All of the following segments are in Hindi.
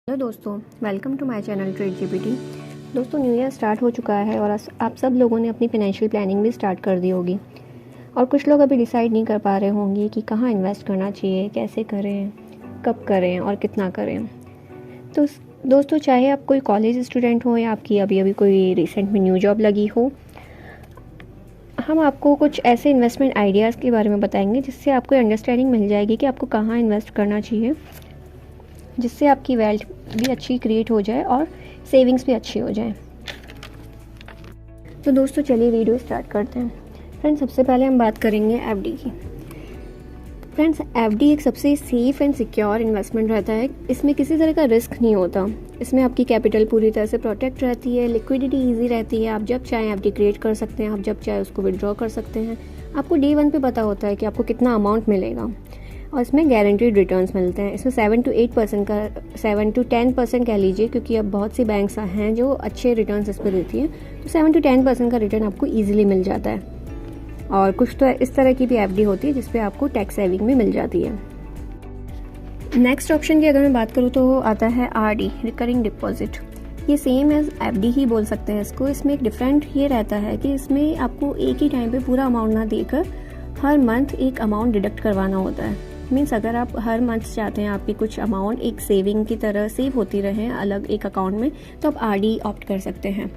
हेलो दोस्तों, welcome to my channel trade GPT. दोस्तों, न्यू ईयर स्टार्ट हो चुका है और आप सब लोगों ने अपनी फाइनेंशियल प्लानिंग भी स्टार्ट कर दी होगी। और कुछ लोग अभी डिसाइड नहीं कर पा रहे होंगे कि कहाँ इन्वेस्ट करना चाहिए, कैसे करें, कब करें और कितना करें। तो दोस्तों, चाहे आप कोई कॉलेज स्टूडेंट हो या आपकी अभी अभी कोई रिसेंट में न्यू जॉब लगी हो, हम आपको कुछ ऐसे इन्वेस्टमेंट आइडियाज़ के बारे में बताएंगे जिससे आपको अंडरस्टैंडिंग मिल जाएगी कि आपको कहाँ इन्वेस्ट करना चाहिए, जिससे आपकी वेल्थ भी अच्छी क्रिएट हो जाए और सेविंग्स भी अच्छी हो जाए। तो दोस्तों, चलिए वीडियो स्टार्ट करते हैं। फ्रेंड्स, सबसे पहले हम बात करेंगे एफडी की। फ्रेंड्स, एफडी एक सबसे सेफ एंड सिक्योर इन्वेस्टमेंट रहता है। इसमें किसी तरह का रिस्क नहीं होता। इसमें आपकी कैपिटल पूरी तरह से प्रोटेक्ट रहती है, लिक्विडिटी ईजी रहती है। आप जब चाहें एफडी क्रिएट कर सकते हैं, आप जब चाहे उसको विड्रॉ कर सकते हैं। आपको डे 1 पे पता होता है कि आपको कितना अमाउंट मिलेगा और इसमें गारंटीड रिटर्न्स मिलते हैं। इसमें 7 to 10% कह लीजिए, क्योंकि अब बहुत सी बैंक्स हैं जो अच्छे रिटर्न्स इस पर देती हैं। तो 7 to 10% का रिटर्न आपको ईजिली मिल जाता है। और कुछ तो इस तरह की भी एफडी होती है जिसपे आपको टैक्स सेविंग में मिल जाती है। नेक्स्ट ऑप्शन की अगर मैं बात करूँ तो आता है आरडी, रिकरिंग डिपॉजिट। ये सेम एज एफडी ही बोल सकते हैं इसको। इसमें एक डिफरेंट ये रहता है कि इसमें आपको एक ही टाइम पे पूरा अमाउंट ना देकर हर मंथ एक अमाउंट डिडक्ट करवाना होता है। मीन्स अगर आप हर मंथ चाहते हैं आपकी कुछ अमाउंट एक सेविंग की तरह सेव होती रहे अलग एक अकाउंट में, तो आप आरडी ऑप्ट कर सकते हैं।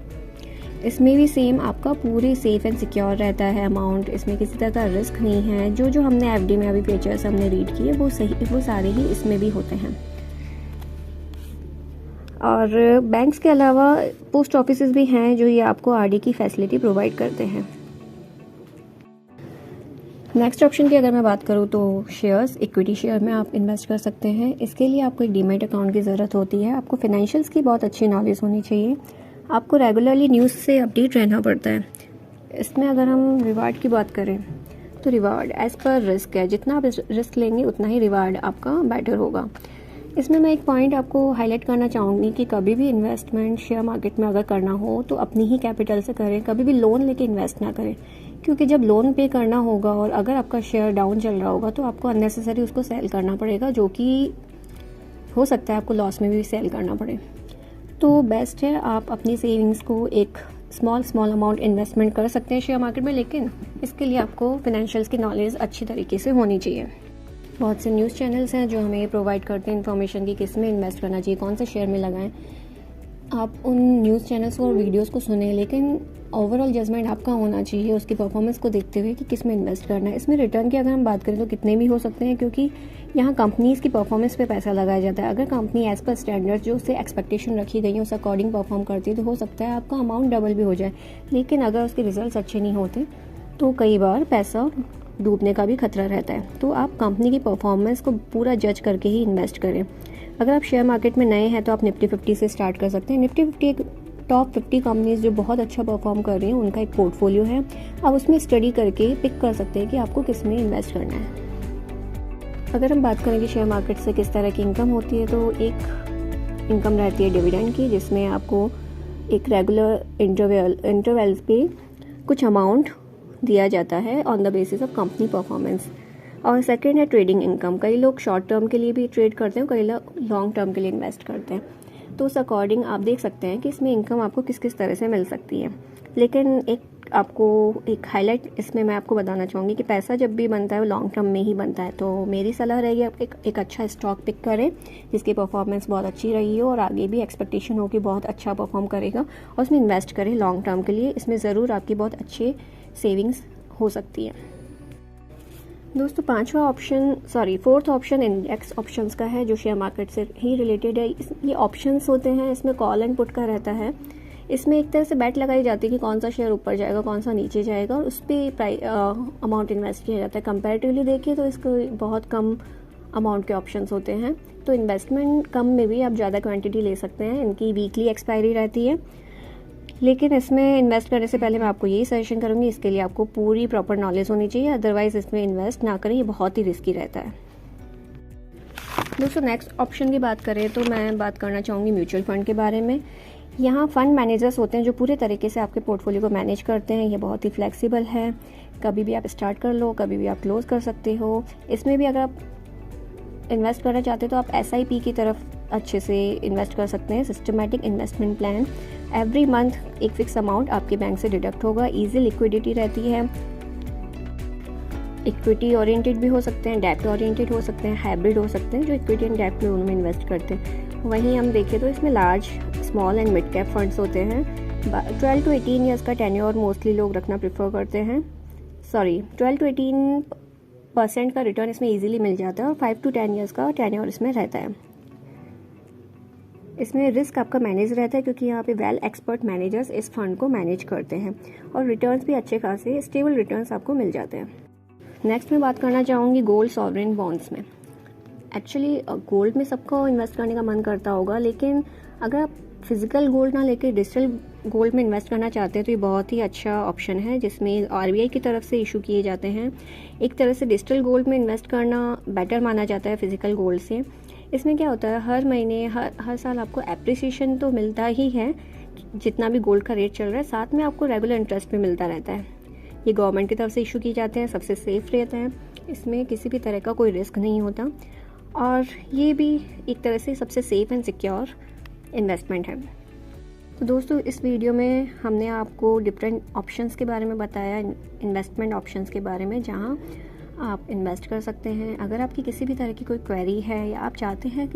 इसमें भी सेम आपका पूरी सेफ एंड सिक्योर रहता है अमाउंट। इसमें किसी तरह का रिस्क नहीं है। जो हमने एफडी में अभी फीचर्स हमने रीड किए वो सारे ही इसमें भी होते हैं। और बैंक्स के अलावा पोस्ट ऑफिसेज भी हैं जो ये आपको आरडी की फैसिलिटी प्रोवाइड करते हैं। नेक्स्ट ऑप्शन की अगर मैं बात करूँ तो शेयर्स, इक्विटी शेयर में आप इन्वेस्ट कर सकते हैं। इसके लिए आपको एक डीमैट अकाउंट की ज़रूरत होती है। आपको फाइनेंशियल्स की बहुत अच्छी नॉलेज होनी चाहिए। आपको रेगुलरली न्यूज़ से अपडेट रहना पड़ता है। इसमें अगर हम रिवार्ड की बात करें तो रिवार्ड एज़ पर रिस्क है। जितना आप रिस्क लेंगे उतना ही रिवार्ड आपका बेटर होगा। इसमें मैं एक पॉइंट आपको हाईलाइट करना चाहूँगी कि कभी भी इन्वेस्टमेंट शेयर मार्केट में अगर करना हो तो अपनी ही कैपिटल से करें। कभी भी लोन लेके इन्वेस्ट ना करें, क्योंकि जब लोन पे करना होगा और अगर आपका शेयर डाउन चल रहा होगा तो आपको अननेसेसरी उसको सेल करना पड़ेगा, जो कि हो सकता है आपको लॉस में भी सेल करना पड़े। तो बेस्ट है आप अपनी सेविंग्स को एक स्मॉल अमाउंट इन्वेस्टमेंट कर सकते हैं शेयर मार्केट में, लेकिन इसके लिए आपको फाइनेंशियल्स की नॉलेज अच्छी तरीके से होनी चाहिए। बहुत से न्यूज़ चैनल्स हैं जो हमें प्रोवाइड करते हैं इन्फॉर्मेशन की किस में इन्वेस्ट करना चाहिए, कौन से शेयर में लगाएं। आप उन न्यूज़ चैनल्स और वीडियोस को सुनें, लेकिन ओवरऑल जजमेंट आपका होना चाहिए उसकी परफॉर्मेंस को देखते हुए कि किस में इन्वेस्ट करना है। इसमें रिटर्न की अगर हम बात करें तो कितने भी हो सकते हैं, क्योंकि यहाँ कंपनीज़ की परफॉर्मेंस पे पैसा लगाया जाता है। अगर कंपनी एज़ पर स्टैंडर्ड जो उससे एक्सपेक्टेशन रखी गई है उस अकॉर्डिंग परफॉर्म करती है तो हो सकता है आपका अमाउंट डबल भी हो जाए। लेकिन अगर उसके रिजल्ट अच्छे नहीं होते तो कई बार पैसा डूबने का भी खतरा रहता है। तो आप कंपनी की परफॉर्मेंस को पूरा जज करके ही इन्वेस्ट करें। अगर आप शेयर मार्केट में नए हैं तो आप निफ्टी 50 से स्टार्ट कर सकते हैं। निफ्टी 50 एक टॉप 50 कंपनीज जो बहुत अच्छा परफॉर्म कर रही हैं उनका एक पोर्टफोलियो है। आप उसमें स्टडी करके पिक कर सकते हैं कि आपको किस में इन्वेस्ट करना है। अगर हम बात करें कि शेयर मार्केट से किस तरह की इनकम होती है, तो एक इनकम रहती है डिविडेंड की, जिसमें आपको एक रेगुलर इंटरवल्स पे कुछ अमाउंट दिया जाता है on the basis of company performance. और सेकंड है ट्रेडिंग इनकम। कई लोग शॉर्ट टर्म के लिए भी ट्रेड करते हैं, कई लोग लॉन्ग टर्म के लिए इन्वेस्ट करते हैं। तो उस अकॉर्डिंग आप देख सकते हैं कि इसमें इनकम आपको किस किस तरह से मिल सकती है। लेकिन एक हाईलाइट इसमें मैं आपको बताना चाहूँगी कि पैसा जब भी बनता है वो लॉन्ग टर्म में ही बनता है। तो मेरी सलाह रहेगी आप एक अच्छा स्टॉक पिक करें जिसकी परफॉर्मेंस बहुत अच्छी रही हो और आगे भी एक्सपेक्टेशन हो कि बहुत अच्छा परफॉर्म करेगा, और उसमें इन्वेस्ट करें लॉन्ग टर्म के लिए। इसमें ज़रूर आपकी बहुत अच्छे सेविंग्स हो सकती है। दोस्तों, फोर्थ ऑप्शन इंडेक्स ऑप्शंस का है जो शेयर मार्केट से ही रिलेटेड है। ये ऑप्शंस होते हैं, इसमें कॉल एंड पुट का रहता है। इसमें एक तरह से बैट लगाई जाती है कि कौन सा शेयर ऊपर जाएगा, कौन सा नीचे जाएगा, और उस पर अमाउंट इन्वेस्ट किया जाता है। कंपैरेटिवली देखिए तो इसको बहुत कम अमाउंट के ऑप्शंस होते हैं। तो इन्वेस्टमेंट कम में भी आप ज़्यादा क्वांटिटी ले सकते हैं। इनकी वीकली एक्सपायरी रहती है। लेकिन इसमें इन्वेस्ट करने से पहले मैं आपको यही सजेशन करूँगी, इसके लिए आपको पूरी प्रॉपर नॉलेज होनी चाहिए, अदरवाइज़ इसमें इन्वेस्ट ना करें, ये बहुत ही रिस्की रहता है। दोस्तों, नेक्स्ट ऑप्शन की बात करें तो मैं बात करना चाहूँगी म्यूचुअल फंड के बारे में। यहाँ फंड मैनेजर्स होते हैं जो पूरे तरीके से आपके पोर्टफोलियो को मैनेज करते हैं। ये बहुत ही फ्लेक्सिबल है, कभी भी आप स्टार्ट कर लो, कभी भी आप क्लोज कर सकते हो। इसमें भी अगर आप इन्वेस्ट करना चाहते हो तो आप SIP की तरफ अच्छे से इन्वेस्ट कर सकते हैं। Systematic investment plan, every month एक फिक्स अमाउंट आपके बैंक से डिडक्ट होगा। ईजी लिक्विडिटी रहती है। इक्विटी ओरिएंटेड भी हो सकते हैं, डेब्ट ओरिएंटेड हो सकते हैं, हाइब्रिड हो सकते हैं, जो इक्विटी एंड डेब्ट दोनों में इन्वेस्ट करते हैं। वहीं हम देखें तो इसमें large, small and mid cap funds होते हैं। 12 to 18 ईयर्स का टेन्योर मोस्टली लोग रखना प्रेफर करते हैं। 12 to 18% का रिटर्न इसमें इजीली मिल जाता है और 5 to 10 ईयर्स का टेन्योर इसमें रहता है। इसमें रिस्क आपका मैनेज रहता है क्योंकि यहाँ पे वेल एक्सपर्ट मैनेजर्स इस फंड को मैनेज करते हैं और रिटर्न्स भी अच्छे खासे स्टेबल रिटर्न्स आपको मिल जाते हैं। नेक्स्ट मैं बात करना चाहूँगी गोल्ड सॉवरेन बॉन्ड्स में। एक्चुअली गोल्ड में सबको इन्वेस्ट करने का मन करता होगा, लेकिन अगर आप फिजिकल गोल्ड ना लेकर डिजिटल गोल्ड में इन्वेस्ट करना चाहते हैं तो ये बहुत ही अच्छा ऑप्शन है, जिसमें RBI की तरफ से इशू किए जाते हैं। एक तरह से डिजिटल गोल्ड में इन्वेस्ट करना बेटर माना जाता है फिजिकल गोल्ड से। इसमें क्या होता है, हर महीने हर साल आपको एप्रिसिएशन तो मिलता ही है जितना भी गोल्ड का रेट चल रहा है, साथ में आपको रेगुलर इंटरेस्ट भी मिलता रहता है। ये गवर्नमेंट की तरफ से इशू किए जाते हैं, सबसे सेफ रहते हैं, इसमें किसी भी तरह का कोई रिस्क नहीं होता और ये भी एक तरह से सबसे सेफ एंड सिक्योर इन्वेस्टमेंट है। तो दोस्तों, इस वीडियो में हमने आपको डिफरेंट ऑप्शंस के बारे में बताया, इन्वेस्टमेंट ऑप्शंस के बारे में, जहां आप इन्वेस्ट कर सकते हैं। अगर आपकी किसी भी तरह की कोई क्वेरी है या आप चाहते हैं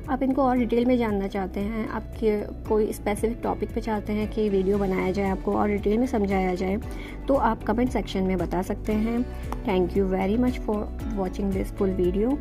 आप इनको और डिटेल में जानना चाहते हैं, आपके कोई स्पेसिफिक टॉपिक पे चाहते हैं कि वीडियो बनाया जाए, आपको और डिटेल में समझाया जाए, तो आप कमेंट सेक्शन में बता सकते हैं। Thank you very much for watching this full video.